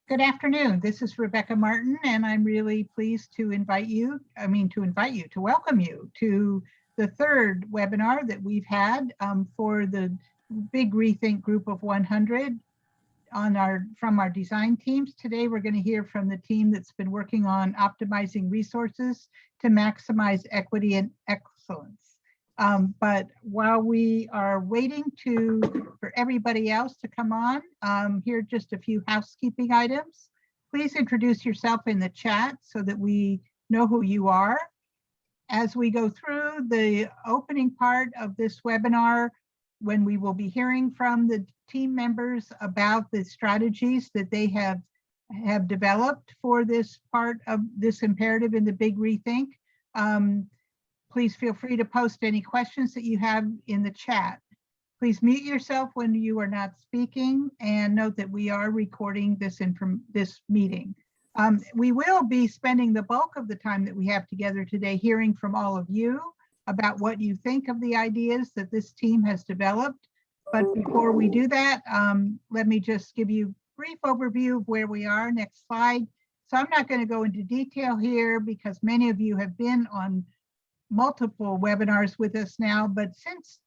Good afternoon. This is Rebecca Martin, and I'm really pleased to welcome you to the third webinar that we've had for the big ReThink group of 100 from our design teams. Today, we're going to hear from the team that's been working on optimizing resources to maximize equity and excellence. But while we are waiting for everybody else to come on, here are just a few housekeeping items. Please introduce yourself in the chat so that we know who you are. As we go through the opening part of this webinar, when we will be hearing from the team members about the strategies that they have developed for this part of this imperative in the big ReThink, please feel free to post any questions that you have in the chat. Please mute yourself when you are not speaking, and note that we are recording this meeting. We will be spending the bulk of the time that we have together today hearing from all of you about what you think of the ideas that this team has developed. But before we do that, let me just give you a brief overview of where we are. Next slide. So I'm not going to go into detail here because many of you have been on multiple webinars with us now, but since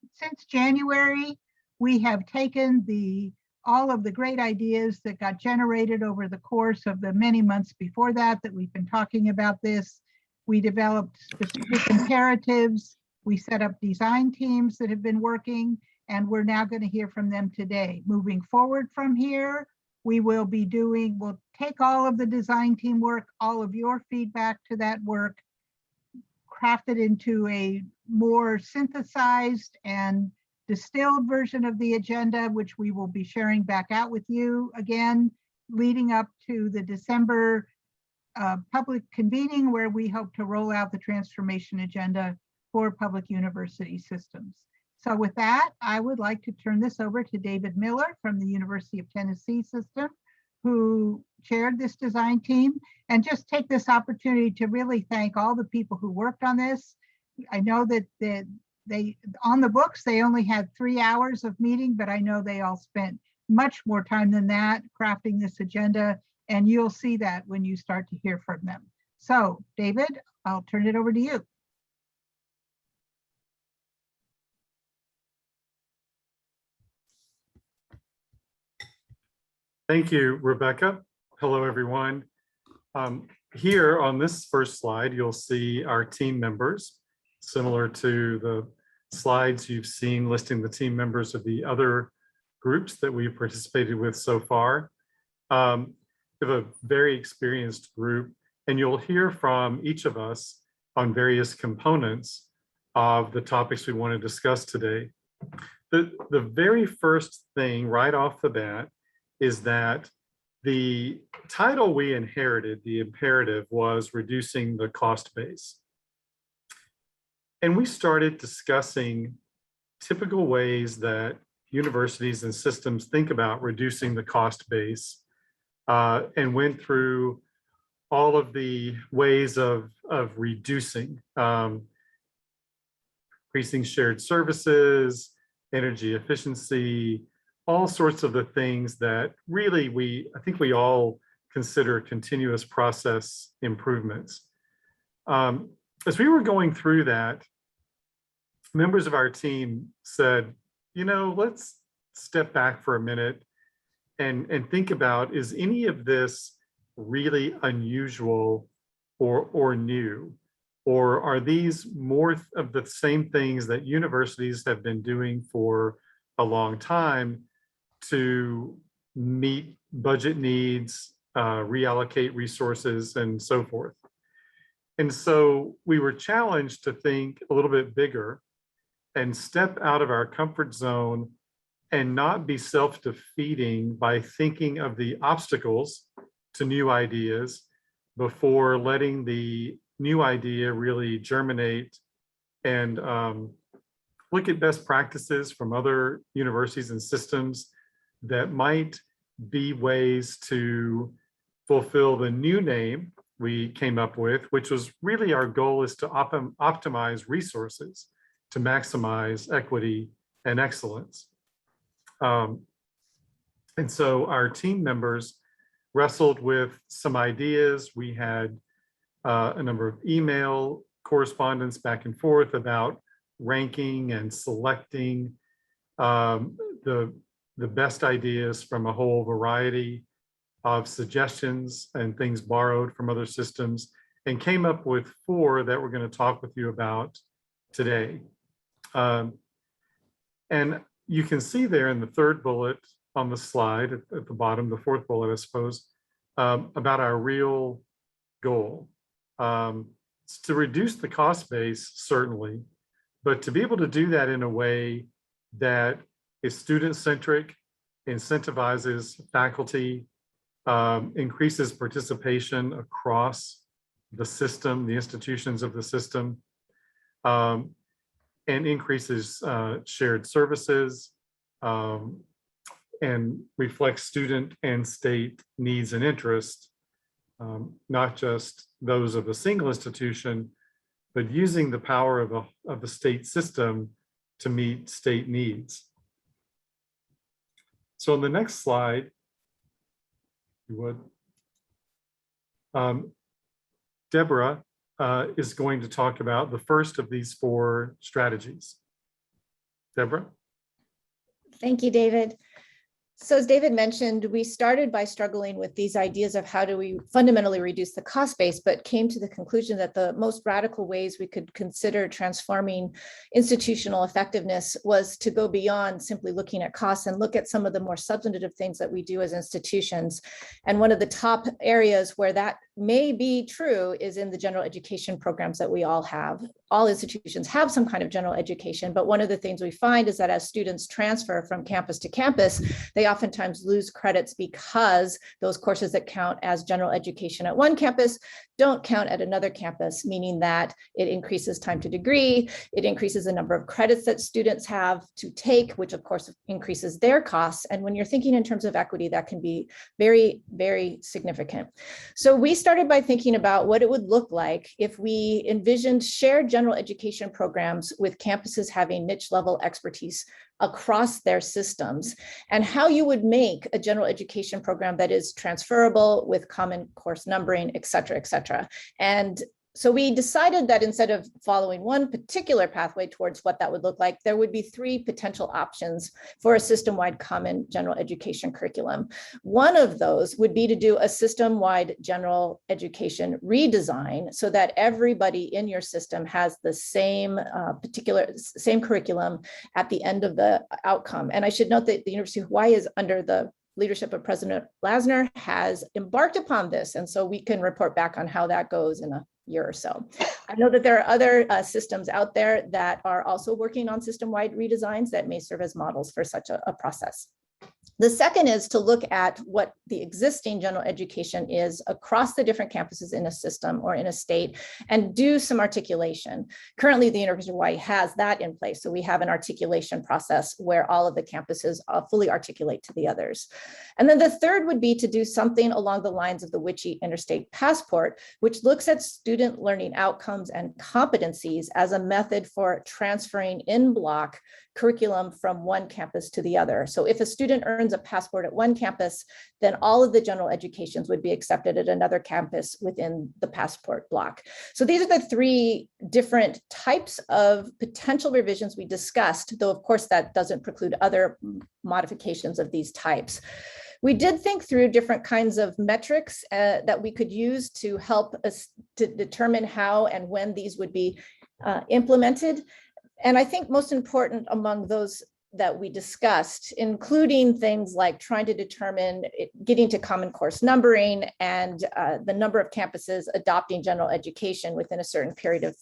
January, we have taken all of the great ideas that got generated over the course of the many months before that we've been talking about this. We developed specific imperatives. We set up design teams that have been working, and we're now going to hear from them today. Moving forward from here, we'll take all of the design team work, all of your feedback to that work, crafted into a more synthesized and distilled version of the agenda, which we will be sharing back out with you again, leading up to the December public convening, where we hope to roll out the transformation agenda for public university systems. So with that, I would like to turn this over to David Miller from the University of Tennessee system, who chaired this design team, and just take this opportunity to really thank all the people who worked on this. I know that they on the books, they only had 3 hours of meeting, but I know they all spent much more time than that crafting this agenda, and you'll see that when you start to hear from them. So David, I'll turn it over to you. Thank you, Rebecca. Hello, everyone. Here on this first slide, you'll see our team members, similar to the slides you've seen listing the team members of the other groups that we've participated with so far. We have a very experienced group, and you'll hear from each of us on various components of the topics we want to discuss today. The very first thing right off the bat is that the title we inherited, the imperative, was reducing the cost base. And we started discussing typical ways that universities and systems think about reducing the cost base, and went through all of the ways of reducing, increasing shared services, energy efficiency, all sorts of the things that really I think we all consider continuous process improvements. As we were going through that, members of our team said, let's step back for a minute and think about, is any of this really unusual or new? Or are these more of the same things that universities have been doing for a long time to meet budget needs, reallocate resources, and so forth? And so we were challenged to think a little bit bigger and step out of our comfort zone and not be self-defeating by thinking of the obstacles to new ideas before letting the new idea really germinate, and look at best practices from other universities and systems that might be ways to fulfill the new name we came up with, which was really our goal is to optimize resources to maximize equity and excellence. And so our team members wrestled with some ideas. We had a number of email correspondence back and forth about ranking and selecting the best ideas from a whole variety of suggestions and things borrowed from other systems, and came up with 4 that we're going to talk with you about today. And you can see there in the 3rd bullet on the slide at the bottom, the 4th bullet, I suppose, about our real goal. It's to reduce the cost base, certainly, but to be able to do that in a way that is student-centric, incentivizes faculty, increases participation across the system, the institutions of the system, and increases shared services, and reflects student and state needs and interests, not just those of a single institution, but using the power of the state system to meet state needs. So on the next slide, if you would, Deborah is going to talk about the first of these 4 strategies. Deborah? Thank you, David. So as David mentioned, we started by struggling with these ideas of how do we fundamentally reduce the cost base, but came to the conclusion that the most radical ways we could consider transforming institutional effectiveness was to go beyond simply looking at costs and look at some of the more substantive things that we do as institutions. And one of the top areas where that may be true is in the general education programs that we all have. All institutions have some kind of general education, but one of the things we find is that as students transfer from campus to campus, they oftentimes lose credits because those courses that count as general education at one campus don't count at another campus, meaning that it increases time to degree, it increases the number of credits that students have to take, which of course increases their costs. And when you're thinking in terms of equity, that can be very, very significant. So we started by thinking about what it would look like if we envisioned shared general education programs with campuses having niche level expertise across their systems, and how you would make a general education program that is transferable with common course numbering, et cetera, et cetera. And so we decided that instead of following one particular pathway towards what that would look like, there would be 3 potential options for a system-wide common general education curriculum. One of those would be to do a system-wide general education redesign so that everybody in your system has the same same curriculum at the end of the outcome. And I should note that the University of Hawaii is under the leadership of President Lasner has embarked upon this. And so we can report back on how that goes in a year or so. I know that there are other systems out there that are also working on system-wide redesigns that may serve as models for such a process. The second is to look at what the existing general education is across the different campuses in a system or in a state and do some articulation. Currently, the University of Hawaii has that in place. So we have an articulation process where all of the campuses fully articulate to the others. And then the third would be to do something along the lines of the WICHE Interstate Passport, which looks at student learning outcomes and competencies as a method for transferring in block curriculum from one campus to the other. So if a student earns a passport at one campus, then all of the general educations would be accepted at another campus within the passport block. So these are the 3 different types of potential revisions we discussed, though of course that doesn't preclude other modifications of these types. We did think through different kinds of metrics that we could use to help us to determine how and when these would be implemented. And I think most important among those that we discussed, including things like trying to determine getting to common course numbering and the number of campuses adopting general education within a certain period of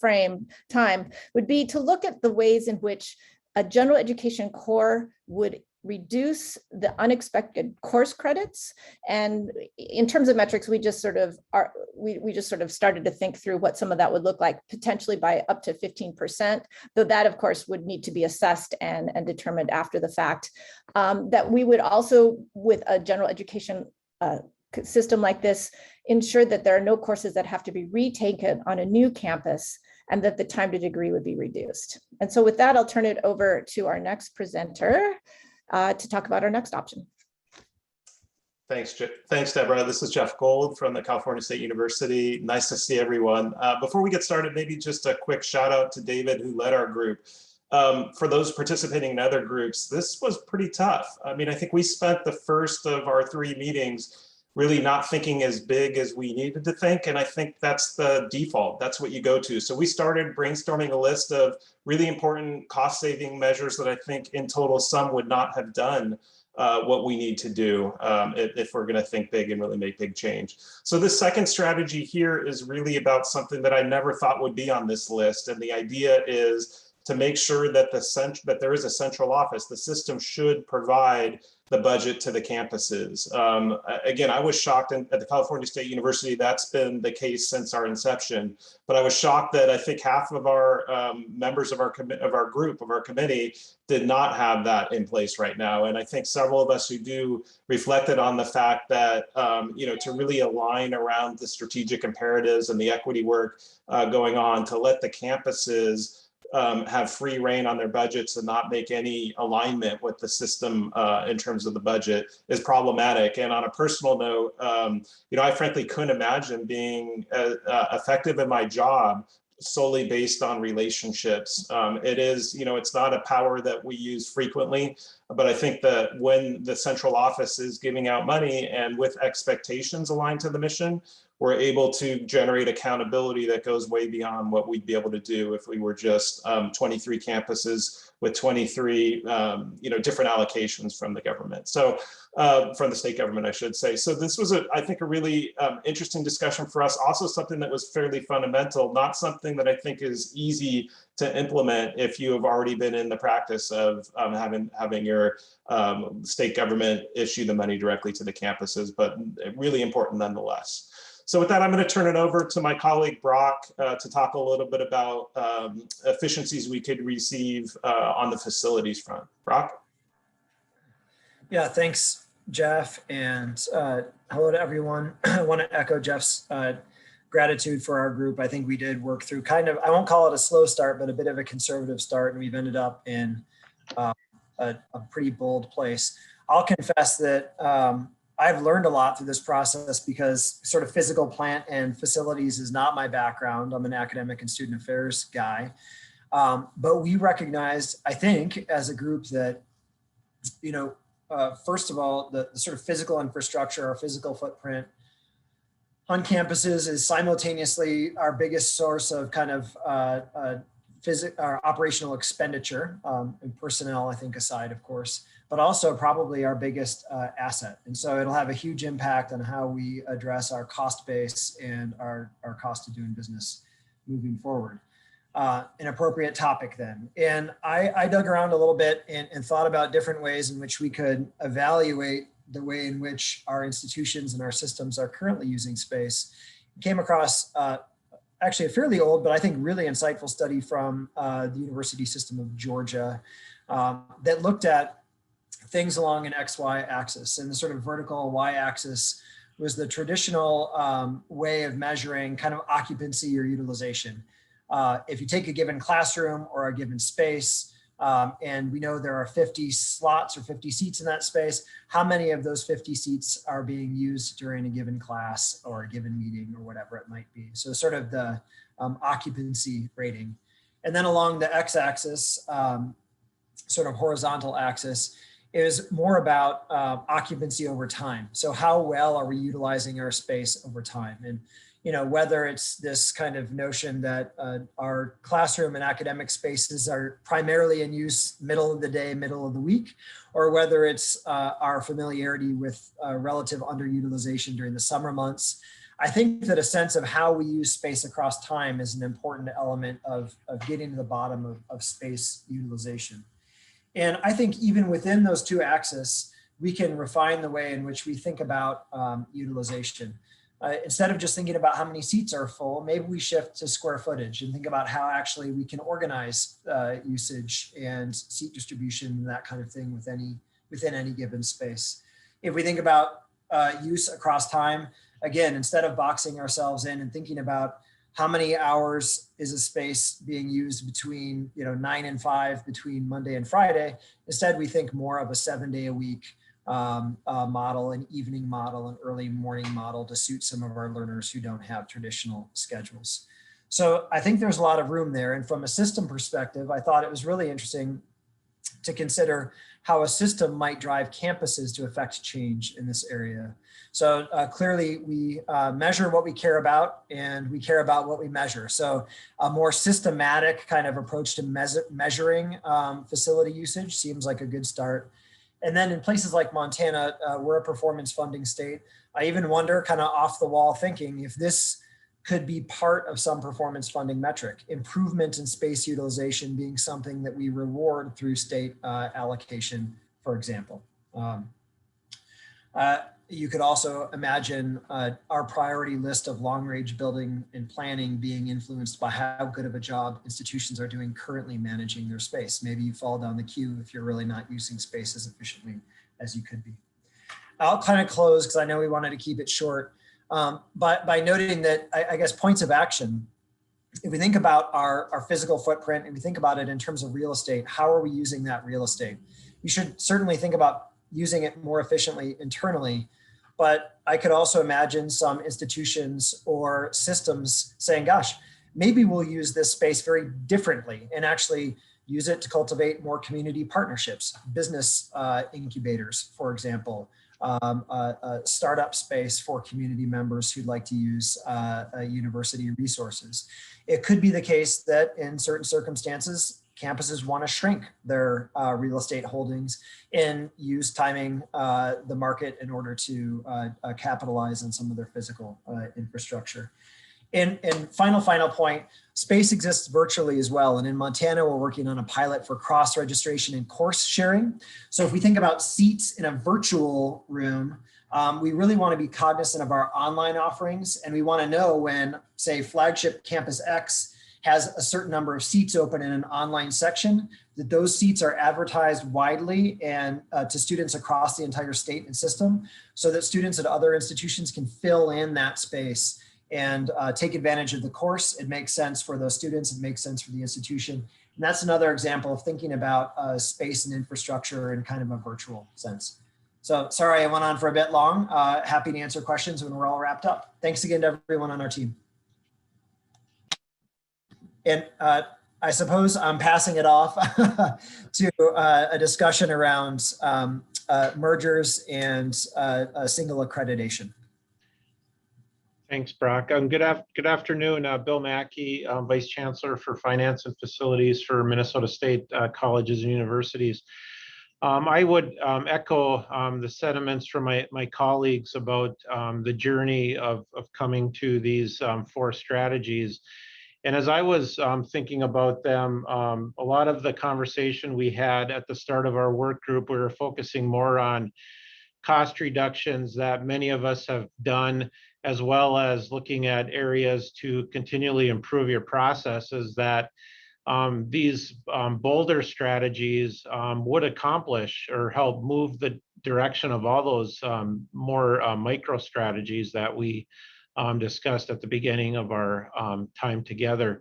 time, would be to look at the ways in which a general education core would reduce the unexpected course credits. And in terms of metrics, we just sort of started to think through what some of that would look like, potentially by up to 15%, though that of course would need to be assessed and determined after the fact. That we would also, with a general education system like this, ensure that there are no courses that have to be retaken on a new campus and that the time to degree would be reduced. And so with that, I'll turn it over to our next presenter to talk about our next option. Thanks, Deborah. This is Jeff Gold from the California State University. Nice to see everyone. Before we get started, maybe just a quick shout out to David, who led our group. For those participating in other groups, this was pretty tough. I mean, I think we spent the first of our 3 meetings really not thinking as big as we needed to think. And I think that's the default. That's what you go to. So we started brainstorming a list of really important cost saving measures that I think in total some would not have done what we need to do if we're going to think big and really make big change. So this second strategy here is really about something that I never thought would be on this list. And the idea is to make sure that that there is a central office. The system should provide the budget to the campuses. Again, I was shocked at the California State University. That's been the case since our inception. But I was shocked that I think half of our members of our committee did not have that in place right now. And I think several of us who do reflected on the fact that to really align around the strategic imperatives and the equity work going on, to let the campuses have free reign on their budgets and not make any alignment with the system in terms of the budget is problematic. And on a personal note, I frankly couldn't imagine being effective in my job solely based on relationships. It is, it's not a power that we use frequently, but I think that when the central office is giving out money and with expectations aligned to the mission, we're able to generate accountability that goes way beyond what we'd be able to do if we were just 23 campuses with 23 different allocations from the government. So from the state government, I should say. So this was, I think, a really interesting discussion for us. Also something that was fairly fundamental, not something that I think is easy to implement if you have already been in the practice of having your state government issue the money directly to the campuses, but really important nonetheless. So with that, I'm going to turn it over to my colleague Brock to talk a little bit about efficiencies we could receive on the facilities front. Brock? Yeah, thanks, Jeff, and hello to everyone. I want to echo Jeff's gratitude for our group. I think we did work through kind of, I won't call it a slow start, but a bit of a conservative start, and we've ended up in a pretty bold place. I'll confess that I've learned a lot through this process because sort of physical plant and facilities is not my background. I'm an academic and student affairs guy. But we recognized, I think, as a group that, first of all, the sort of physical infrastructure, our physical footprint on campuses is simultaneously our biggest source of kind of our operational expenditure, and personnel, I think, aside, of course, but also probably our biggest asset. And so it'll have a huge impact on how we address our cost base and our cost of doing business moving forward. An appropriate topic then. And I dug around a little bit and thought about different ways in which we could evaluate the way in which our institutions and our systems are currently using space. Came across actually a fairly old, but I think really insightful study from the University System of Georgia that looked at things along an XY axis, and the sort of vertical Y axis was the traditional way of measuring kind of occupancy or utilization. If you take a given classroom or a given space, and we know there are 50 slots or 50 seats in that space, how many of those 50 seats are being used during a given class or a given meeting or whatever it might be. So sort of the occupancy rating. And then along the x-axis, sort of horizontal axis, is more about occupancy over time. So how well are we utilizing our space over time? And whether it's this kind of notion that our classroom and academic spaces are primarily in use middle of the day, middle of the week, or whether it's our familiarity with relative underutilization during the summer months. I think that a sense of how we use space across time is an important element of getting to the bottom of space utilization. And I think even within those two axes, we can refine the way in which we think about utilization. Instead of just thinking about how many seats are full, maybe we shift to square footage and think about how actually we can organize usage and seat distribution and that kind of thing within any given space. If we think about use across time, again, instead of boxing ourselves in and thinking about how many hours is a space being used between 9 and 5 between Monday and Friday, instead we think more of a 7-day a week model, an evening model, an early morning model to suit some of our learners who don't have traditional schedules. So I think there's a lot of room there. And from a system perspective, I thought it was really interesting to consider how a system might drive campuses to affect change in this area. So clearly we measure what we care about, and we care about what we measure. So a more systematic kind of approach to measuring facility usage seems like a good start. And then in places like Montana, we're a performance funding state. I even wonder, kind of off the wall thinking, if this could be part of some performance funding metric, improvement in space utilization being something that we reward through state allocation, for example. You could also imagine our priority list of long range building and planning being influenced by how good of a job institutions are doing currently managing their space. Maybe you fall down the queue if you're really not using space as efficiently as you could be. I'll kind of close because I know we wanted to keep it short. By noting that, I guess, points of action, if we think about our physical footprint and we think about it in terms of real estate, how are we using that real estate? We should certainly think about using it more efficiently internally, but I could also imagine some institutions or systems saying, gosh, maybe we'll use this space very differently and actually use it to cultivate more community partnerships, business incubators, for example, a startup space for community members who'd like to use university resources. It could be the case that in certain circumstances, campuses want to shrink their real estate holdings and use timing the market in order to capitalize on some of their physical infrastructure. And final point, space exists virtually as well. And in Montana, we're working on a pilot for cross-registration and course sharing. So if we think about seats in a virtual room, we really want to be cognizant of our online offerings. And we want to know when, say, flagship Campus X has a certain number of seats open in an online section, that those seats are advertised widely and to students across the entire state and system, so that students at other institutions can fill in that space and take advantage of the course. It makes sense for those students, it makes sense for the institution. And that's another example of thinking about space and infrastructure in kind of a virtual sense. So sorry, I went on for a bit long. Happy to answer questions when we're all wrapped up. Thanks again to everyone on our team. And I suppose I'm passing it off to a discussion around mergers and single accreditation. Thanks, Brock. Good afternoon, Bill Mackey, Vice Chancellor for Finance and Facilities for Minnesota State Colleges and Universities. I would echo the sentiments from my colleagues about the journey of coming to these 4 strategies. And as I was thinking about them, a lot of the conversation we had at the start of our work group, we were focusing more on cost reductions that many of us have done, as well as looking at areas to continually improve your processes that these bolder strategies would accomplish or help move the direction of all those more micro strategies that we discussed at the beginning of our time together.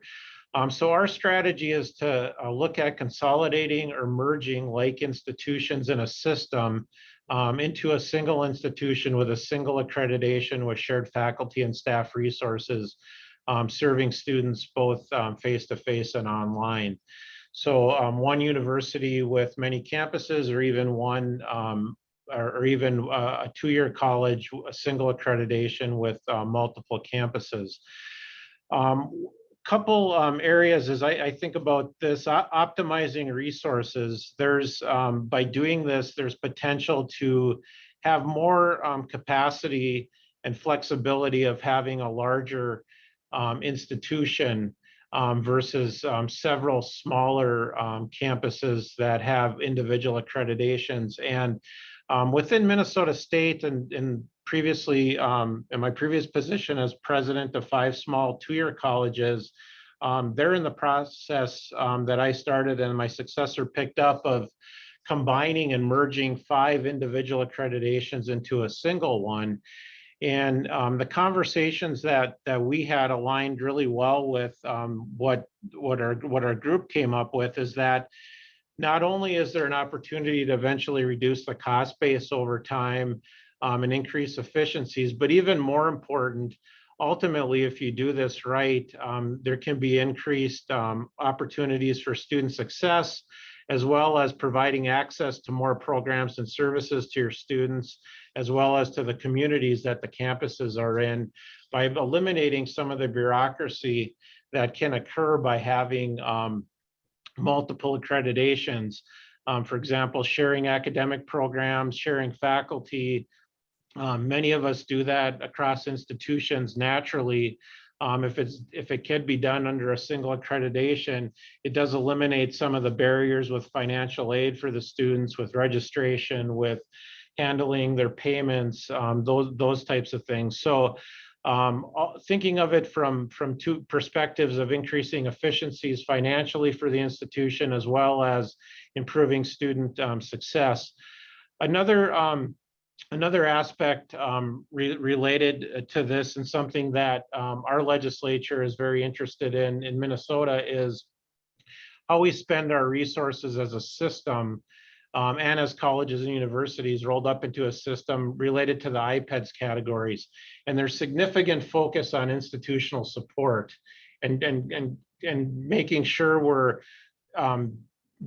So our strategy is to look at consolidating or merging like institutions in a system into a single institution with a single accreditation with shared faculty and staff resources, serving students both face-to-face and online. So one university with many campuses, or even one or even a 2-year college, a single accreditation with multiple campuses. Couple areas as I think about this, optimizing resources. There's, by doing this, there's potential to have more capacity and flexibility of having a larger institution versus several smaller campuses that have individual accreditations. And within Minnesota State and previously in my previous position as president of 5 small 2-year colleges, they're in the process that I started and my successor picked up of combining and merging 5 individual accreditations into a single one. And the conversations that we had aligned really well with what our group came up with, is that not only is there an opportunity to eventually reduce the cost base over time and increase efficiencies, but even more important, ultimately, if you do this right, there can be increased opportunities for student success, as well as providing access to more programs and services to your students, as well as to the communities that the campuses are in, by eliminating some of the bureaucracy that can occur by having multiple accreditations. For example, sharing academic programs, sharing faculty. Many of us do that across institutions naturally. If it can be done under a single accreditation, it does eliminate some of the barriers with financial aid for the students, with registration, with handling their payments, those types of things. So thinking of it from two perspectives of increasing efficiencies financially for the institution, as well as improving student success. Another aspect related to this, and something that our legislature is very interested in Minnesota, is how we spend our resources as a system and as colleges and universities rolled up into a system related to the IPEDS categories. And there's significant focus on institutional support and making sure we're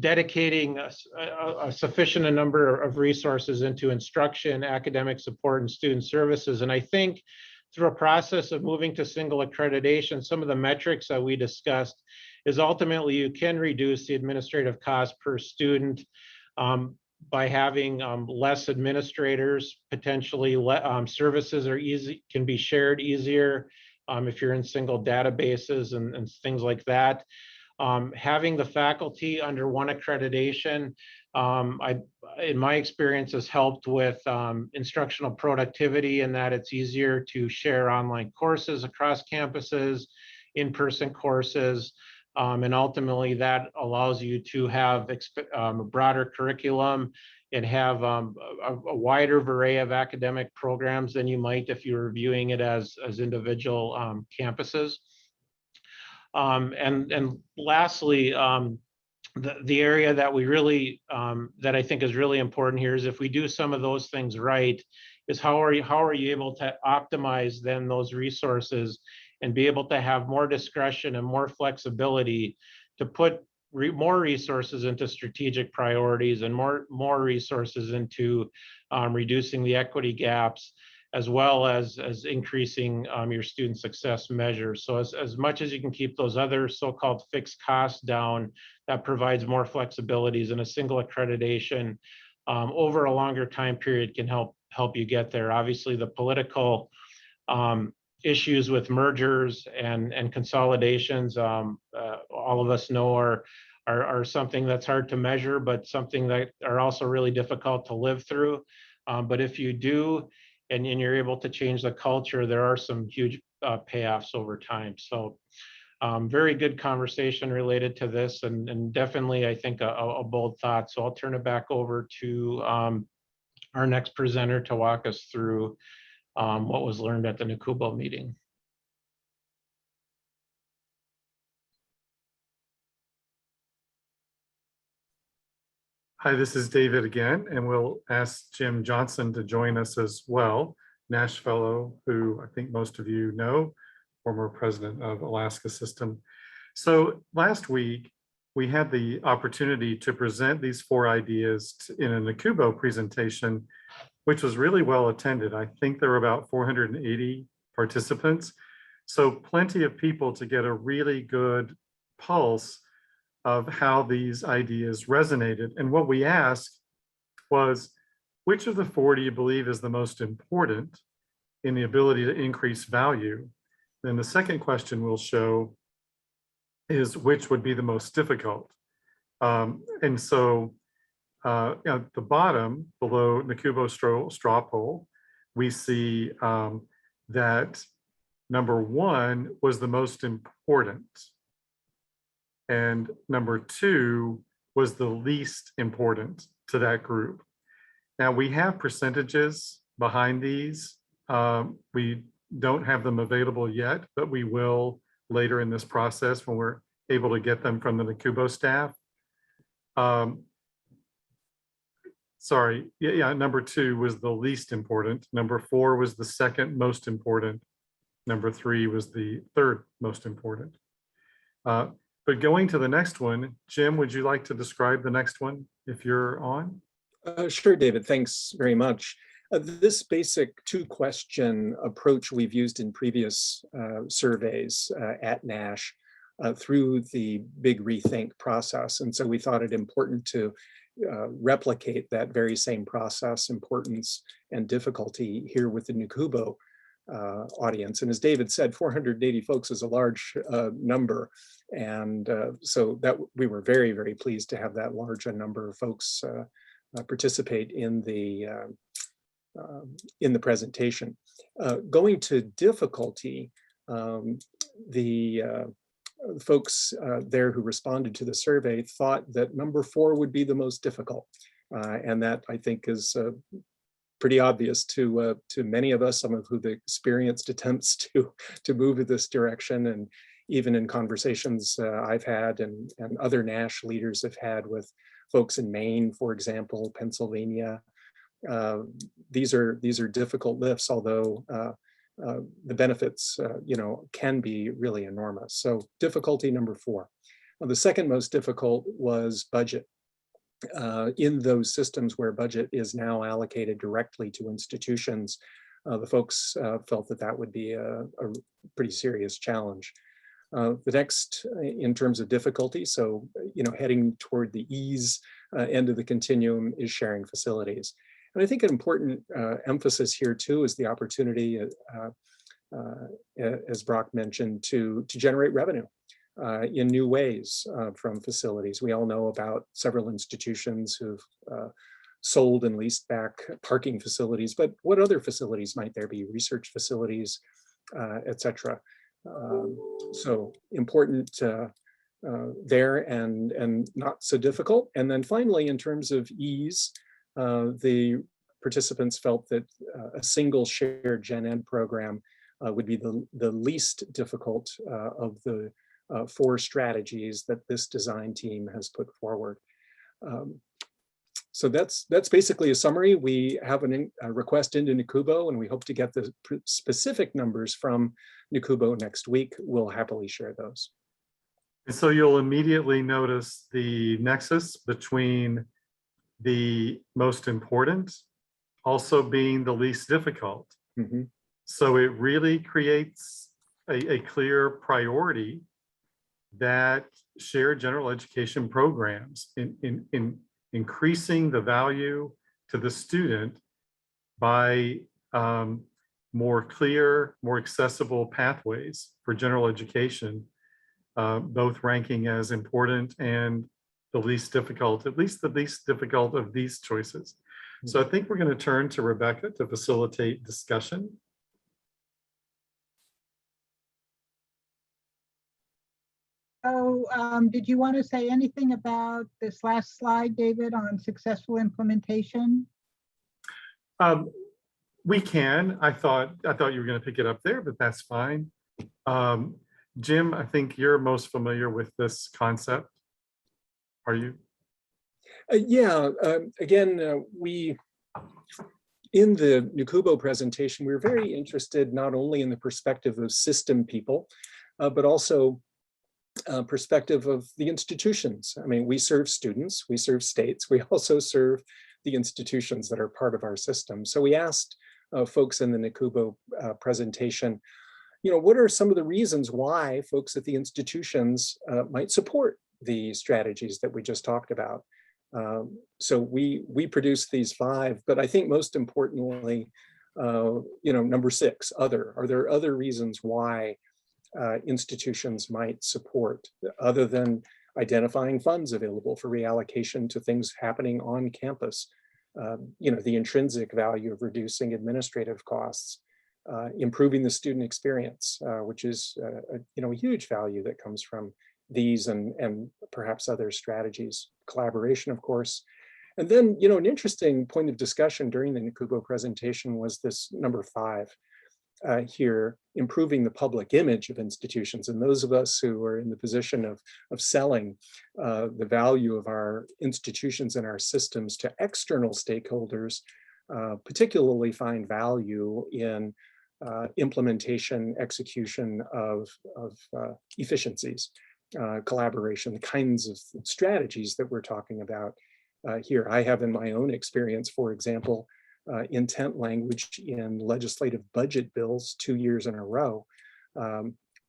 dedicating a sufficient number of resources into instruction, academic support, and student services. And I think through a process of moving to single accreditation, some of the metrics that we discussed is ultimately you can reduce the administrative cost per student by having less administrators, potentially services can be shared easier if you're in single databases and things like that. Having the faculty under one accreditation, in my experience, has helped with instructional productivity, in that it's easier to share online courses across campuses, in-person courses, and ultimately that allows you to have a broader curriculum and have a wider array of academic programs than you might if you were viewing it as individual campuses. And lastly, the area that we really that I think is really important here is, if we do some of those things right, is how are you able to optimize then those resources and be able to have more discretion and more flexibility to put more resources into strategic priorities and more resources into reducing the equity gaps, as well as increasing your student success measures. So as much as you can keep those other so-called fixed costs down, that provides more flexibilities, and a single accreditation over a longer time period can help you get there. Obviously, the political issues with mergers and consolidations, all of us know are something that's hard to measure, but something that are also really difficult to live through. But if you do, and you're able to change the culture, there are some huge payoffs over time. So very good conversation related to this, and definitely, I think, a bold thought. So I'll turn it back over to our next presenter to walk us through what was learned at the NACUBO meeting. Hi, this is David again, and we'll ask Jim Johnson to join us as well, Nash Fellow, who I think most of you know, former president of Alaska System. So last week, we had the opportunity to present these 4 ideas in a NACUBO presentation, which was really well attended. I think there were about 480 participants. So plenty of people to get a really good pulse of how these ideas resonated. And what we asked was, which of the 4 do you believe is the most important in the ability to increase value? Then the second question we'll show is, which would be the most difficult? And so at the bottom, below NACUBO straw poll, we see that number 1 was the most important, and number 2 was the least important to that group. Now, we have percentages behind these. We don't have them available yet, but we will later in this process when we're able to get them from the NACUBO staff. Um, sorry, yeah, number 2 was the least important. Number 4 was the second most important. Number 3 was the third most important. But going to the next one, Jim, would you like to describe the next one if you're on? Sure, David, thanks very much. This basic 2-question approach we've used in previous surveys at NASH through the big ReThink process. And so we thought it important to replicate that very same process, importance, and difficulty here with the NACUBO audience. And as David said, 480 folks is a large number. And so that we were very, very pleased to have that large a number of folks participate in the presentation. Going to difficulty, the folks there who responded to the survey thought that number 4 would be the most difficult. And that, I think, is pretty obvious to many of us, some of who've experienced attempts to move in this direction. And even in conversations I've had and other NASH leaders have had with folks in Maine, for example, Pennsylvania, these are difficult lifts, although the benefits, can be really enormous. So difficulty number 4. The second most difficult was budget. In those systems where budget is now allocated directly to institutions, the folks felt that would be a pretty serious challenge. The next in terms of difficulty, so heading toward the ease end of the continuum, is sharing facilities. And I think an important emphasis here too is the opportunity, as Brock mentioned, to generate revenue in new ways from facilities. We all know about several institutions who've sold and leased back parking facilities, but what other facilities might there be? Research facilities, et cetera. So important there and not so difficult. And then finally, in terms of ease, the participants felt that a single shared gen ed program would be the least difficult of the 4 strategies that this design team has put forward. So that's basically a summary. We have a request into NACUBO, and we hope to get the specific numbers from NACUBO next week. We'll happily share those. And so you'll immediately notice the nexus between the most important also being the least difficult. Mm-hmm. So it really creates a clear priority that shared general education programs in increasing the value to the student by more clear, more accessible pathways for general education, both ranking as important and the least difficult, at least the least difficult of these choices. So I think we're going to turn to Rebecca to facilitate discussion. So did you want to say anything about this last slide, David, on successful implementation? We can. I thought you were going to pick it up there, but that's fine. Jim, I think you're most familiar with this concept. Are you? Yeah, again, in the NACUBO presentation, we were very interested not only in the perspective of system people, but also perspective of the institutions. I mean, we serve students, we serve states, we also serve the institutions that are part of our system. So we asked folks in the NACUBO presentation, what are some of the reasons why folks at the institutions might support the strategies that we just talked about? So we produced these 5, but I think most importantly, number 6, other. Are there other reasons why institutions might support, other than identifying funds available for reallocation to things happening on campus? The intrinsic value of reducing administrative costs, improving the student experience, which is a huge value that comes from these and perhaps other strategies, collaboration, of course. And then, an interesting point of discussion during the NACUBO presentation was this number 5. here improving the public image of institutions. And those of us who are in the position of selling the value of our institutions and our systems to external stakeholders, particularly find value in implementation, execution of efficiencies, collaboration, the kinds of strategies that we're talking about here. I have in my own experience, for example, intent language in legislative budget bills 2 years in a row,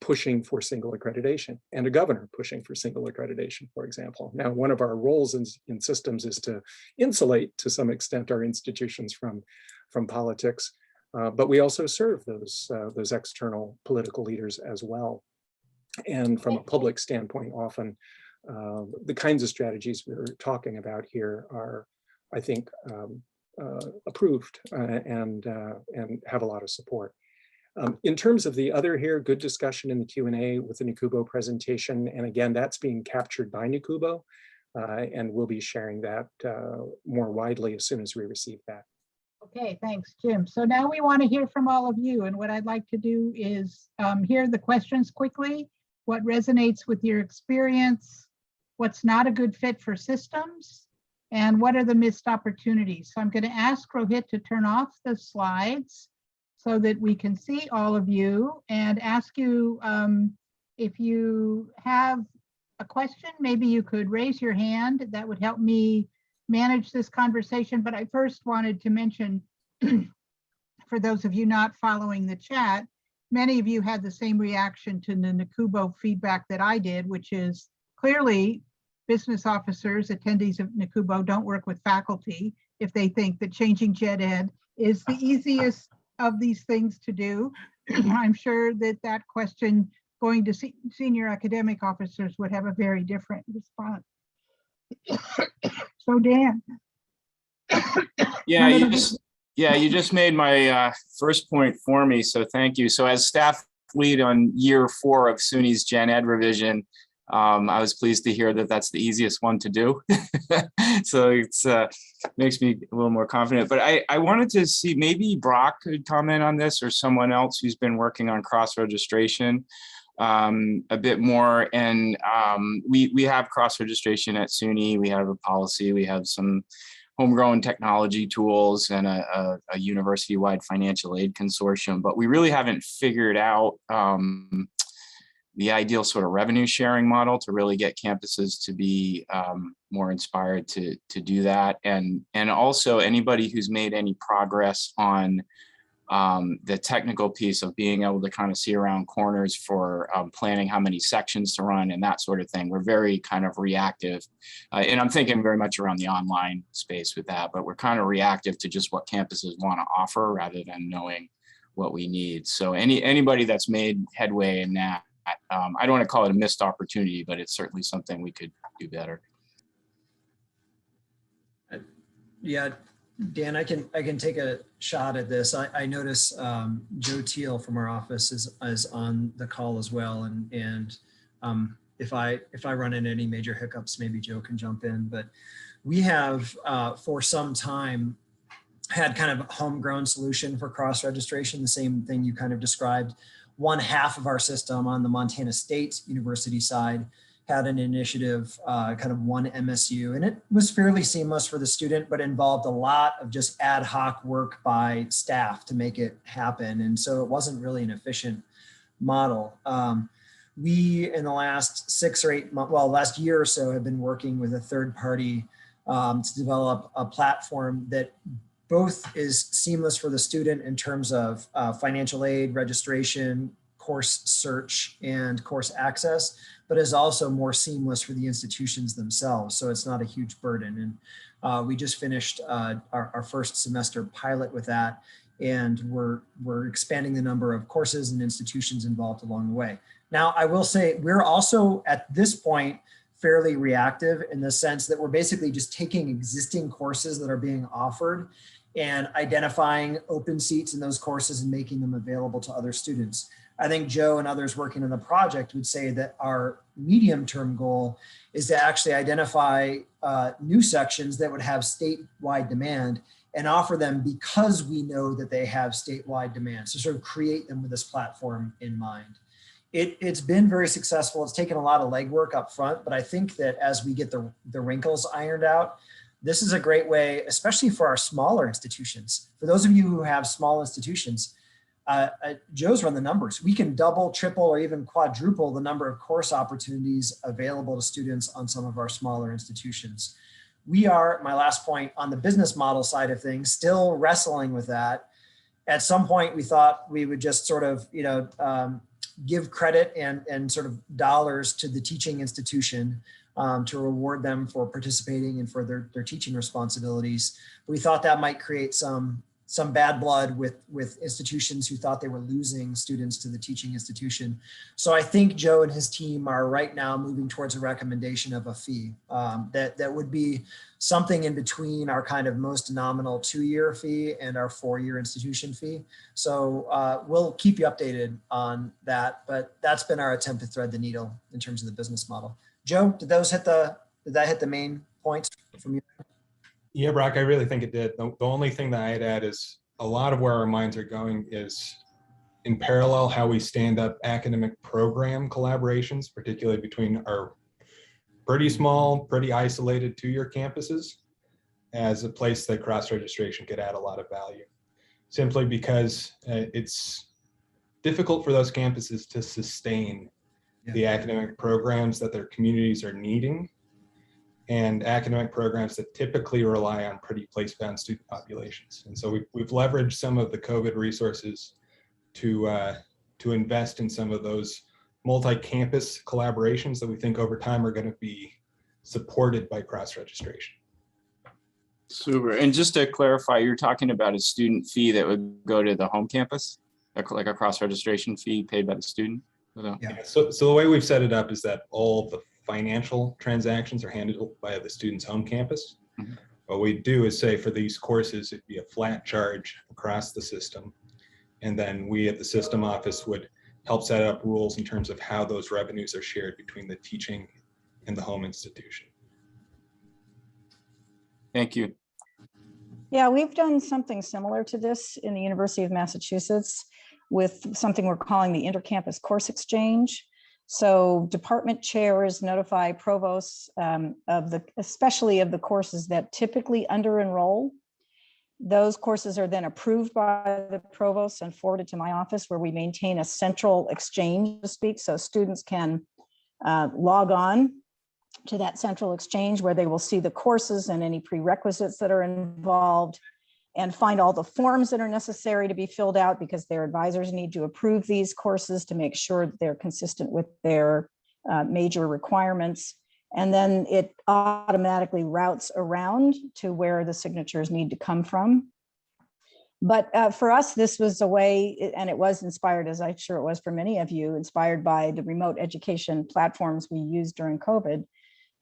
pushing for single accreditation, and a governor pushing for single accreditation, for example. Now, one of our roles in systems is to insulate to some extent our institutions from politics, but we also serve those external political leaders as well. And from a public standpoint, often the kinds of strategies we're talking about here are, I think, approved and have a lot of support. In terms of the other here, good discussion in the Q&A with the NACUBO presentation. And again, that's being captured by NACUBO, and we'll be sharing that more widely as soon as we receive that. Okay, thanks, Jim. So now we want to hear from all of you. And what I'd like to do is hear the questions quickly. What resonates with your experience? What's not a good fit for systems? And what are the missed opportunities? So I'm going to ask Rohit to turn off the slides so that we can see all of you, and ask you if you have a question, maybe you could raise your hand. That would help me manage this conversation. But I first wanted to mention, for those of you not following the chat, many of you had the same reaction to the NACUBO feedback that I did, which is clearly business officers, attendees of NACUBO don't work with faculty if they think that changing gen ed is the easiest of these things to do. I'm sure that that question going to senior academic officers would have a very different response. So Dan. Yeah, you just made my first point for me, so thank you. So as staff lead on year 4 of SUNY's Gen Ed revision, I was pleased to hear that that's the easiest one to do. So it's makes me a little more confident. But I wanted to see, maybe Brock could comment on this, or someone else who's been working on cross-registration a bit more. And we have cross-registration at SUNY. We have a policy. We have some homegrown technology tools and a university-wide financial aid consortium. But we really haven't figured out the ideal sort of revenue sharing model to really get campuses to be more inspired to do that. And also anybody who's made any progress on the technical piece of being able to kind of see around corners for planning how many sections to run and that sort of thing. We're very kind of reactive. And I'm thinking very much around the online space with that, but we're kind of reactive to just what campuses want to offer rather than knowing what we need. So anybody that's made headway in that, I don't want to call it a missed opportunity, but it's certainly something we could do better. Yeah, Dan, I can take a shot at this. I notice Joe Teal from our office is on the call as well, and if I run into any major hiccups, maybe Joe can jump in. But we have for some time had kind of a homegrown solution for cross registration, the same thing you kind of described. One half of our system on the Montana State University side had an initiative, kind of one MSU, and it was fairly seamless for the student, but involved a lot of just ad hoc work by staff to make it happen. And so it wasn't really an efficient model. We, in the last 6 or 8 months, well, last year or so, have been working with a third party to develop a platform that both is seamless for the student in terms of financial aid, registration, course search, and course access, but is also more seamless for the institutions themselves. So it's not a huge burden. And we just finished our first semester pilot with that. And we're expanding the number of courses and institutions involved along the way. Now, I will say we're also at this point fairly reactive in the sense that we're basically just taking existing courses that are being offered and identifying open seats in those courses and making them available to other students. I think Joe and others working on the project would say that our medium-term goal is to actually identify new sections that would have statewide demand and offer them because we know that they have statewide demand. So sort of create them with this platform in mind. It's been very successful. It's taken a lot of legwork up front, but I think that as we get the wrinkles ironed out, this is a great way, especially for our smaller institutions. For those of you who have small institutions, Joe's run the numbers. We can double, triple, or even quadruple the number of course opportunities available to students on some of our smaller institutions. We are, my last point, on the business model side of things, still wrestling with that. At some point, we thought we would just sort of, give credit and sort of dollars to the teaching institution to reward them for participating and for their teaching responsibilities. We thought that might create some bad blood with institutions who thought they were losing students to the teaching institution. So I think Joe and his team are right now moving towards a recommendation of a fee that would be something in between our kind of most nominal 2-year fee and our 4-year institution fee. So we'll keep you updated on that, but that's been our attempt to thread the needle in terms of the business model. Joe, did that hit the main points from you? Yeah, Brock, I really think it did. The only thing that I'd add is a lot of where our minds are going is in parallel how we stand up academic program collaborations, particularly between our pretty small, pretty isolated 2-year campuses, as a place that cross-registration could add a lot of value. Simply because it's difficult for those campuses to sustain the academic programs that their communities are needing, and academic programs that typically rely on pretty place-bound student populations. And so we've leveraged some of the COVID resources to invest in some of those multi-campus collaborations that we think over time are going to be supported by cross-registration. Super. And just to clarify, you're talking about a student fee that would go to the home campus, like a cross-registration fee paid by the student? Yeah. So the way we've set it up is that all the financial transactions are handled by the student's home campus. Mm-hmm. What we do is say for these courses, it'd be a flat charge across the system. And then we at the system office would help set up rules in terms of how those revenues are shared between the teaching and the home institution. Thank you. Yeah, we've done something similar to this in the University of Massachusetts with something we're calling the Intercampus Course Exchange. So department chairs notify provosts especially of the courses that typically under-enroll. Those courses are then approved by the provost and forwarded to my office, where we maintain a central exchange, to speak, so students can log on to that central exchange where they will see the courses and any prerequisites that are involved and find all the forms that are necessary to be filled out, because their advisors need to approve these courses to make sure that they're consistent with their major requirements. And then it automatically routes around to where the signatures need to come from. But for us, this was a way, and it was inspired, as I'm sure it was for many of you, inspired by the remote education platforms we used during COVID.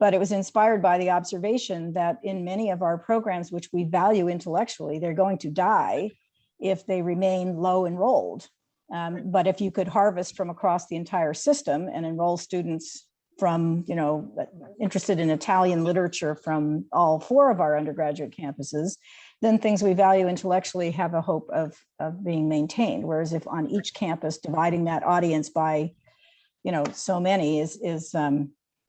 But it was inspired by the observation that in many of our programs, which we value intellectually, they're going to die if they remain low enrolled. But if you could harvest from across the entire system and enroll students from, interested in Italian literature from all 4 of our undergraduate campuses, then things we value intellectually have a hope of being maintained. Whereas if on each campus, dividing that audience by, so many is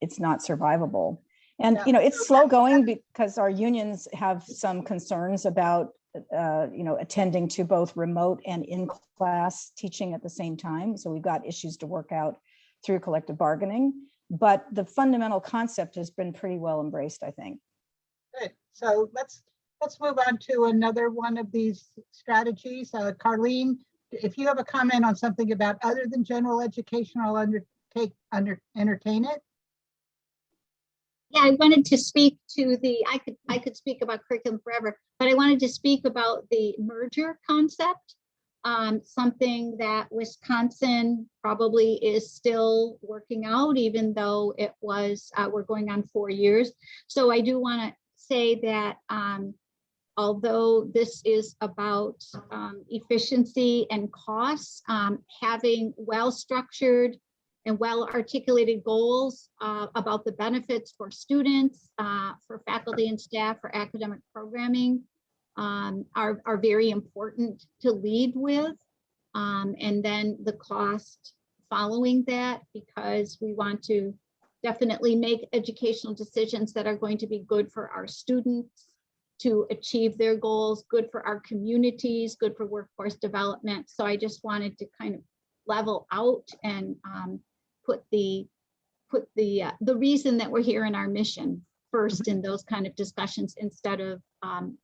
it's not survivable. And, it's slow going because our unions have some concerns about, attending to both remote and in-class teaching at the same time. So we've got issues to work out through collective bargaining, but the fundamental concept has been pretty well embraced, I think. Good. So let's move on to another one of these strategies. Carlene, if you have a comment on something about other than general education, I'll entertain it. Yeah, I wanted to speak to I could speak about curriculum forever, but I wanted to speak about the merger concept, something that Wisconsin probably is still working out, even though it was, we're going on 4 years. So I do want to say that although this is about efficiency and costs, having well-structured and well-articulated goals about the benefits for students, for faculty and staff, for academic programming are very important to lead with. And then the cost following that, because we want to definitely make educational decisions that are going to be good for our students to achieve their goals, good for our communities, good for workforce development. So I just wanted to kind of level out and put the reason that we're here in our mission first in those kind of discussions instead of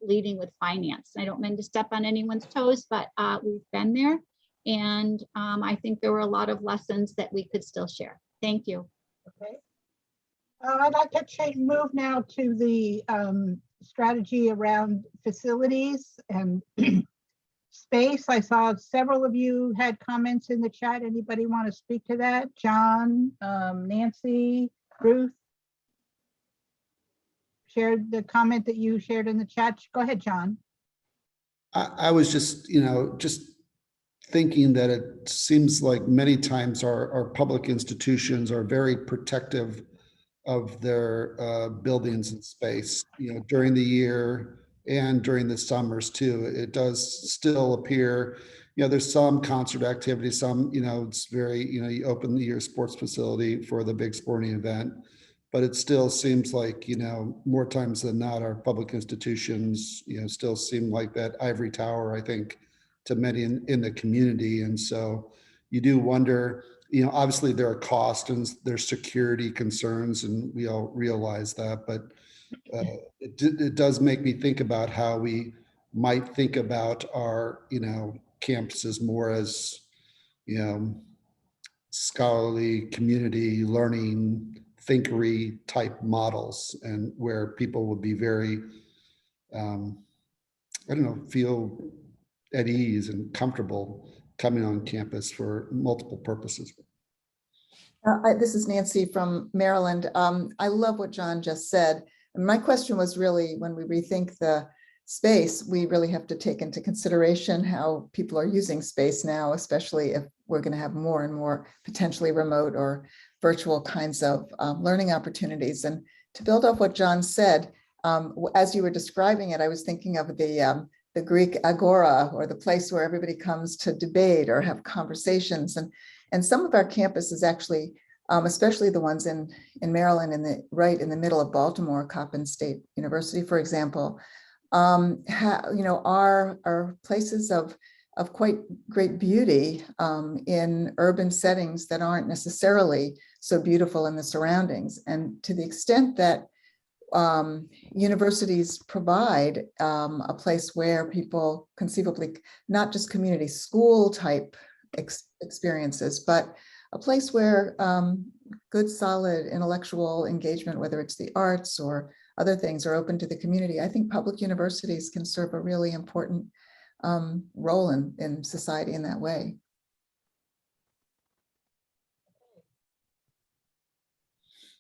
leading with finance. I don't mean to step on anyone's toes, but we've been there. And I think there were a lot of lessons that we could still share. Thank you. Okay. I'd like to move now to the strategy around facilities and space. I saw several of you had comments in the chat. Anybody want to speak to that? John, Nancy, Ruth? Shared the comment that you shared in the chat. Go ahead, John. I was just, just thinking that it seems like many times our public institutions are very protective of their buildings and space, during the year and during the summers too. It does still appear, there's some concert activity, some, it's very, you open your sports facility for the big sporting event, but it still seems like, more times than not, our public institutions, still seem like that ivory tower, I think, to many in the community. And so you do wonder, obviously there are costs and there's security concerns, and we all realize that, but it does make me think about how we might think about our, campuses more as, scholarly, community, learning, thinkery type models, and where people would be very, feel at ease and comfortable coming on campus for multiple purposes. This is Nancy from Maryland. I love what John just said. And my question was really, when we rethink the space, we really have to take into consideration how people are using space now, especially if we're going to have more and more potentially remote or virtual kinds of learning opportunities. And to build off what John said, as you were describing it, I was thinking of the Greek agora, or the place where everybody comes to debate or have conversations. And some of our campuses actually, especially the ones in Maryland, right in the middle of Baltimore, Coppin State University, for example, are places of quite great beauty in urban settings that aren't necessarily so beautiful in the surroundings. And to the extent that universities provide a place where people conceivably, not just community school type experiences, but a place where good, solid intellectual engagement, whether it's the arts or other things, are open to the community. I think public universities can serve a really important role in society in that way.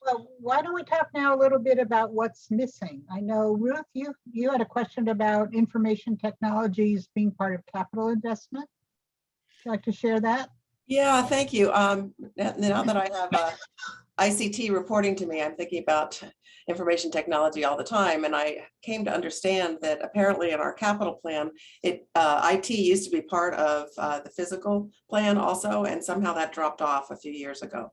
Well, why don't we talk now a little bit about what's missing? I know, Ruth, you had a question about information technologies being part of capital investment. Would you like to share that? Yeah, thank you. Now that I have ICT reporting to me, I'm thinking about information technology all the time. And I came to understand that apparently in our capital plan, IT used to be part of the physical plan also, and somehow that dropped off a few years ago.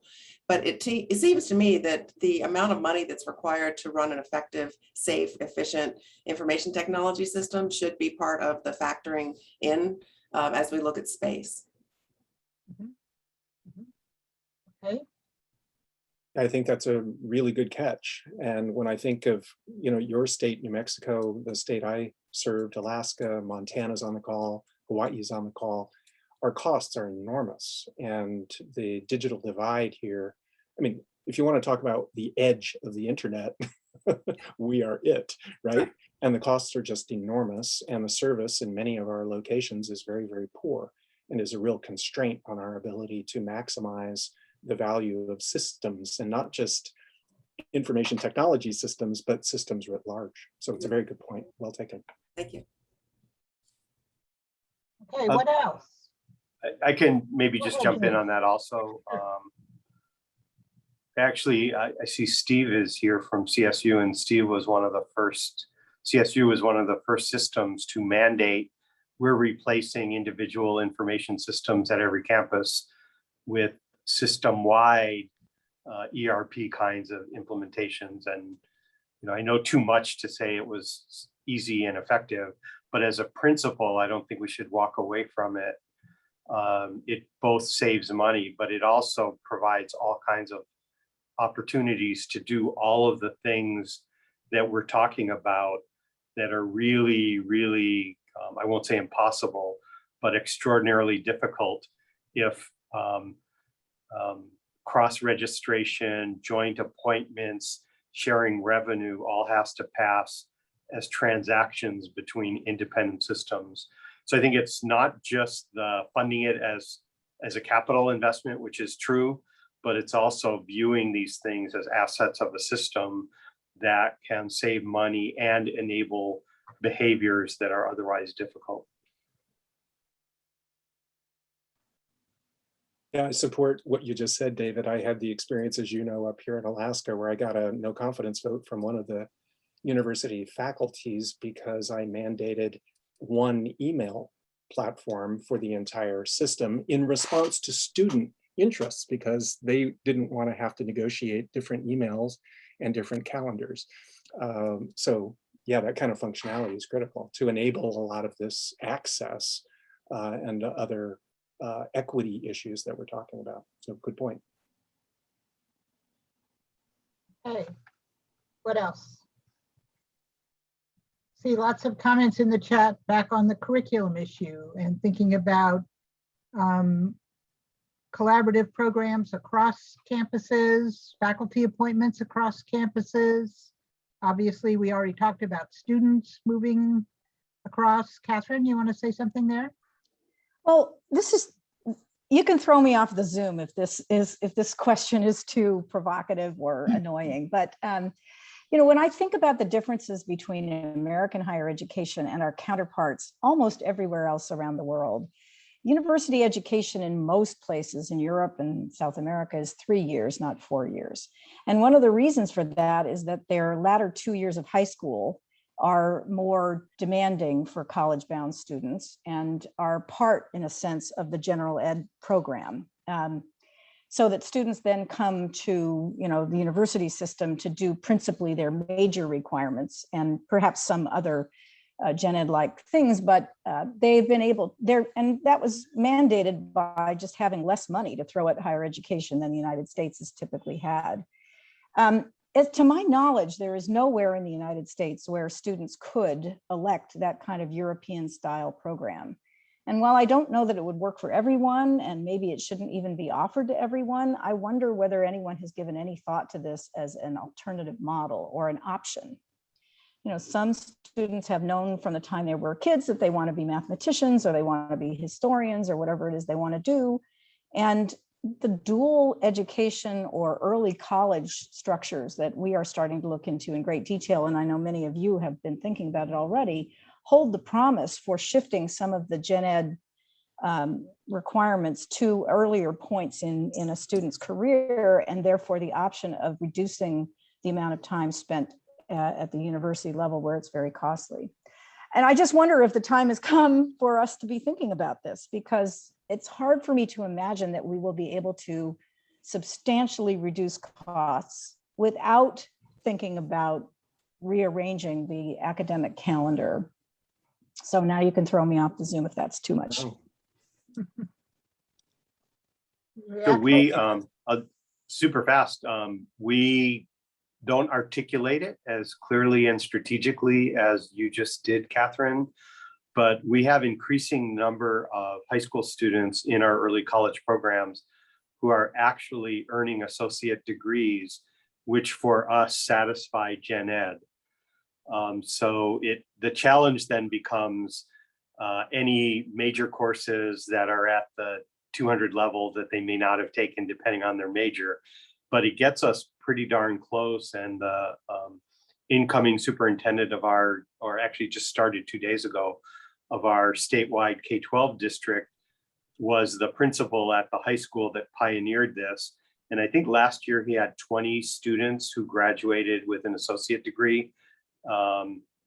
But it seems to me that the amount of money that's required to run an effective, safe, efficient information technology system should be part of the factoring in as we look at space. Okay. I think that's a really good catch. And when I think of, your state, New Mexico, the state I served, Alaska, Montana's on the call, Hawaii's on the call, our costs are enormous. And the digital divide here, if you want to talk about the edge of the internet, we are it, right? And the costs are just enormous. And the service in many of our locations is very, very poor, and is a real constraint on our ability to maximize the value of systems, and not just information technology systems, but systems writ large. So it's a very good point. Well taken. Thank you. Okay, what else? I can maybe just jump in on that also. Actually, I see Steve is here from CSU, and Steve was one of the first CSU was one of the first systems to mandate we're replacing individual information systems at every campus with system-wide ERP kinds of implementations. And I know too much to say it was easy and effective, but as a principle, I don't think we should walk away from it. It both saves money, but it also provides all kinds of opportunities to do all of the things that we're talking about that are really, really, I won't say impossible, but extraordinarily difficult if cross-registration, joint appointments, sharing revenue all has to pass as transactions between independent systems. So I think it's not just the funding it as a capital investment, which is true, but it's also viewing these things as assets of a system that can save money and enable behaviors that are otherwise difficult. Yeah, I support what you just said, David. I had the experience, as you know, up here in Alaska, where I got a no confidence vote from one of the university faculties because I mandated one email platform for the entire system in response to student interests, because they didn't want to have to negotiate different emails and different calendars. So yeah, that kind of functionality is critical to enable a lot of this access and other equity issues that we're talking about. So good point. Okay, what else? See lots of comments in the chat back on the curriculum issue and thinking about collaborative programs across campuses, faculty appointments across campuses. Obviously, we already talked about students moving across. Catherine, you want to say something there? Well, you can throw me off the Zoom if this question is too provocative or annoying. But when I think about the differences between American higher education and our counterparts almost everywhere else around the world, university education in most places in Europe and South America is 3 years, not 4 years. And one of the reasons for that is that their latter 2 years of high school are more demanding for college-bound students and are part, in a sense, of the general ed program. So that students then come to the university system to do principally their major requirements and perhaps some other gen ed-like things, but they've been able there, and that was mandated by just having less money to throw at higher education than the United States has typically had. To my knowledge, there is nowhere in the United States where students could elect that kind of European style program. And while I don't know that it would work for everyone, and maybe it shouldn't even be offered to everyone, I wonder whether anyone has given any thought to this as an alternative model or an option. Some students have known from the time they were kids that they want to be mathematicians or they want to be historians or whatever it is they want to do. And the dual education or early college structures that we are starting to look into in great detail, and I know many of you have been thinking about it already, hold the promise for shifting some of the gen ed requirements to earlier points in a student's career, and therefore the option of reducing the amount of time spent at the university level where it's very costly. And I just wonder if the time has come for us to be thinking about this, because it's hard for me to imagine that we will be able to substantially reduce costs without thinking about rearranging the academic calendar. So now you can throw me off the Zoom if that's too much. So we, super fast, we don't articulate it as clearly and strategically as you just did, Catherine, but we have increasing number of high school students in our early college programs who are actually earning associate degrees, which for us satisfy gen ed. So the challenge then becomes any major courses that are at the 200 level that they may not have taken depending on their major, but it gets us pretty darn close. And the incoming superintendent of our, or actually just started 2 days ago, of our statewide K-12 district was the principal at the high school that pioneered this. And I think last year he had 20 students who graduated with an associate degree.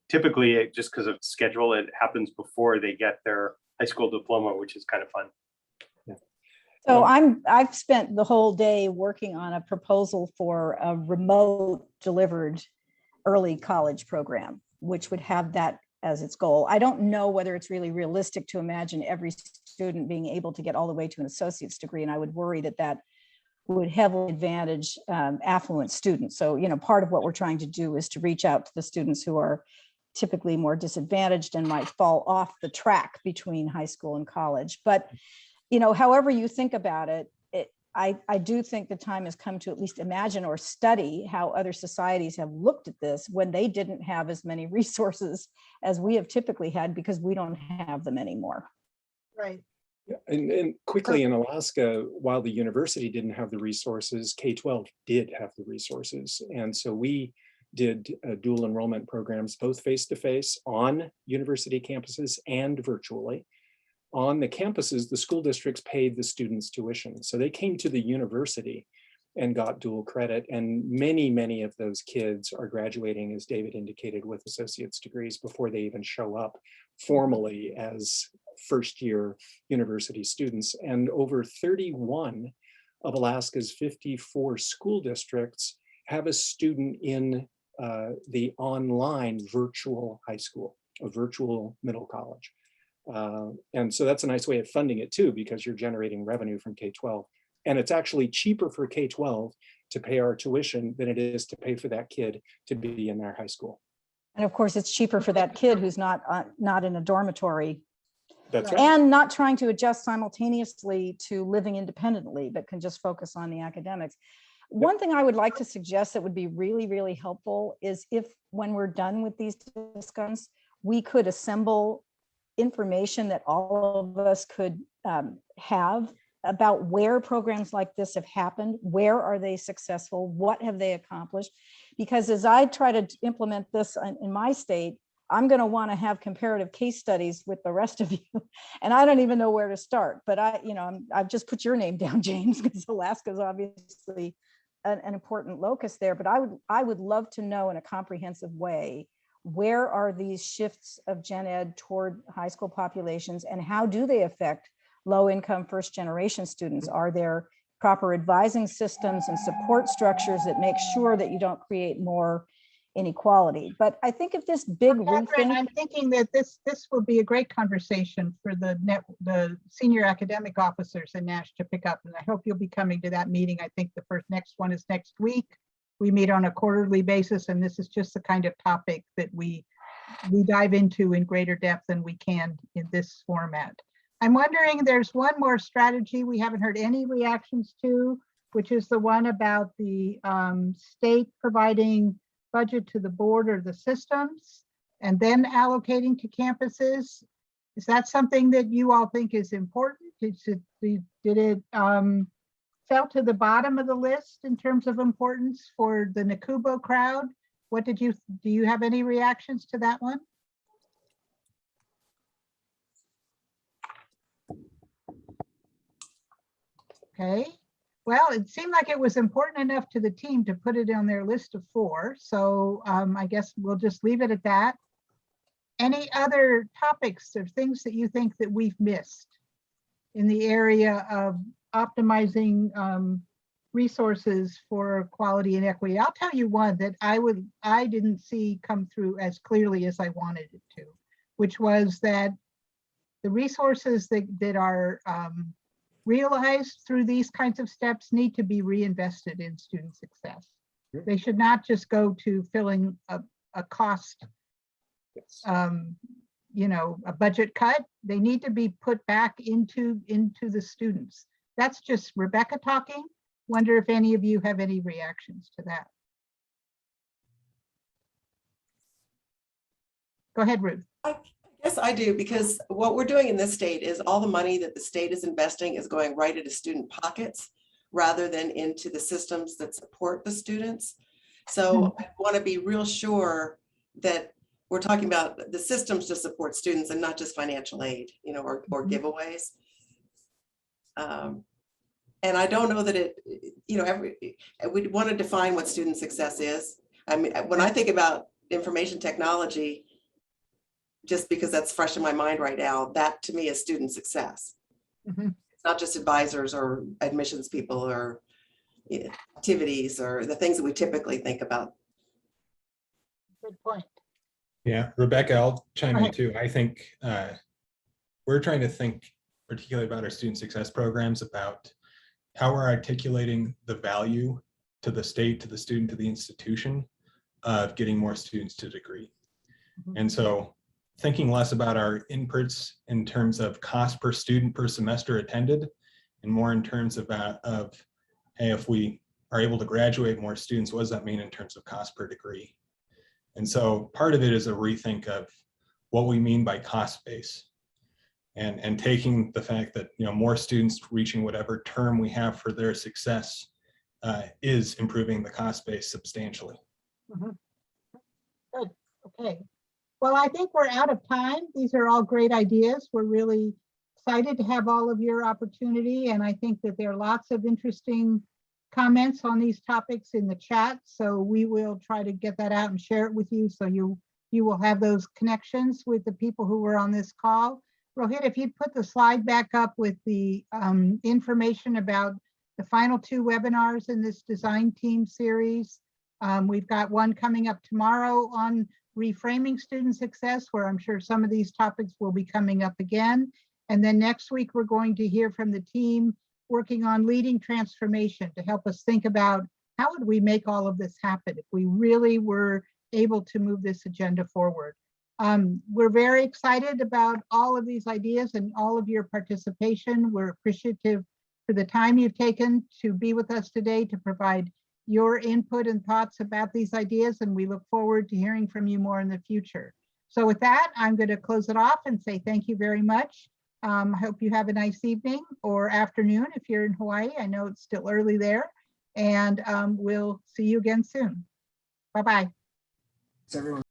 typically, just because of schedule, it happens before they get their high school diploma, which is kind of fun. So I've spent the whole day working on a proposal for a remote delivered early college program, which would have that as its goal. I don't know whether it's really realistic to imagine every student being able to get all the way to an associate's degree. And I would worry that that would heavily advantage affluent students. So, you know, part of what we're trying to do is to reach out to the students who are typically more disadvantaged and might fall off the track between high school and college. But, you know, however you think about it, I do think the time has come to at least imagine or study how other societies have looked at this when they didn't have as many resources as we have typically had, because we don't have them anymore. Right. And quickly, in Alaska, while the university didn't have the resources, K-12 did have the resources. And so we did dual enrollment programs, both face-to-face on university campuses and virtually. On the campuses, the school districts paid the students' tuition. So they came to the university and got dual credit. And many, many of those kids are graduating, as David indicated, with associate's degrees before they even show up formally as first-year university students. And over 31 of Alaska's 54 school districts have a student in the online virtual high school, a virtual middle college. And so that's a nice way of funding it too, because you're generating revenue from K-12. And it's actually cheaper for K-12 to pay our tuition than it is to pay for that kid to be in their high school. And of course, it's cheaper for that kid who's not in a dormitory. That's right. And not trying to adjust simultaneously to living independently, but can just focus on the academics. One thing I would like to suggest that would be really, really helpful is if, when we're done with these discussions, we could assemble information that all of us could have about where programs like this have happened, where are they successful, what have they accomplished? Because as I try to implement this in my state, I'm going to want to have comparative case studies with the rest of you. And I don't even know where to start, but I've just put your name down, James, because Alaska is obviously an important locus there. But I would love to know in a comprehensive way, where are these shifts of gen ed toward high school populations, and how do they affect low-income first-generation students? Are there proper advising systems and support structures that make sure that you don't create more inequality? But I think if this big Catherine, I'm thinking that this will be a great conversation for the senior academic officers in Nash to pick up, and I hope you'll be coming to that meeting. I think the next one is next week. We meet on a quarterly basis, and this is just the kind of topic that we dive into in greater depth than we can in this format. I'm wondering, there's one more strategy we haven't heard any reactions to, which is the one about the state providing budget to the board or the systems and then allocating to campuses. Is that something that you all think is important? Did it fell to the bottom of the list in terms of importance for the Nakubo crowd? Do you have any reactions to that one? Okay, well, it seemed like it was important enough to the team to put it on their list of 4. So I guess we'll just leave it at that. Any other topics or things that you think that we've missed in the area of optimizing resources for quality and equity? I'll tell you one that I didn't see come through as clearly as I wanted it to, which was that the resources that are realized through these kinds of steps need to be reinvested in student success. They should not just go to filling a cost, a budget cut. They need to be put back into the students. That's just Rebecca talking. Wonder if any of you have any reactions to that. Go ahead, Ruth. Yes, I do, because what we're doing in this state is all the money that the state is investing is going right into student pockets rather than into the systems that support the students. So I want to be real sure that we're talking about the systems to support students and not just financial aid, or giveaways. And I don't know that we want to define what student success is. I mean, when I think about information technology, just because that's fresh in my mind right now, that to me is student success. Mhm. It's not just advisors or admissions people or activities or the things that we typically think about. Good point. Yeah, Rebecca, I'll chime Go in ahead. too. I think we're trying to think particularly about our student success programs, about how we're articulating the value to the state, to the student, to the institution of getting more students to degree. And so thinking less about our inputs in terms of cost per student per semester attended, and more in terms of, hey, if we are able to graduate more students, what does that mean in terms of cost per degree? And so part of it is a rethink of what we mean by cost base, and taking the fact that, you know, more students reaching whatever term we have for their success is improving the cost base substantially. Mhm. Good, okay. Well, I think we're out of time. These are all great ideas. We're really excited to have all of your opportunity, and I think that there are lots of interesting comments on these topics in the chat. So we will try to get that out and share it with you, so you will have those connections with the people who were on this call. Rohit, if you put the slide back up with the information about the final 2 webinars in this design team series. We've got one coming up tomorrow on reframing student success, where I'm sure some of these topics will be coming up again. And then next week, we're going to hear from the team working on leading transformation to help us think about how would we make all of this happen if we really were able to move this agenda forward. We're very excited about all of these ideas and all of your participation. We're appreciative for the time you've taken to be with us today to provide your input and thoughts about these ideas, and we look forward to hearing from you more in the future. So with that, I'm going to close it off and say thank you very much. I hope you have a nice evening or afternoon if you're in Hawaii. I know it's still early there, and we'll see you again soon. Bye-bye. Thanks, everyone.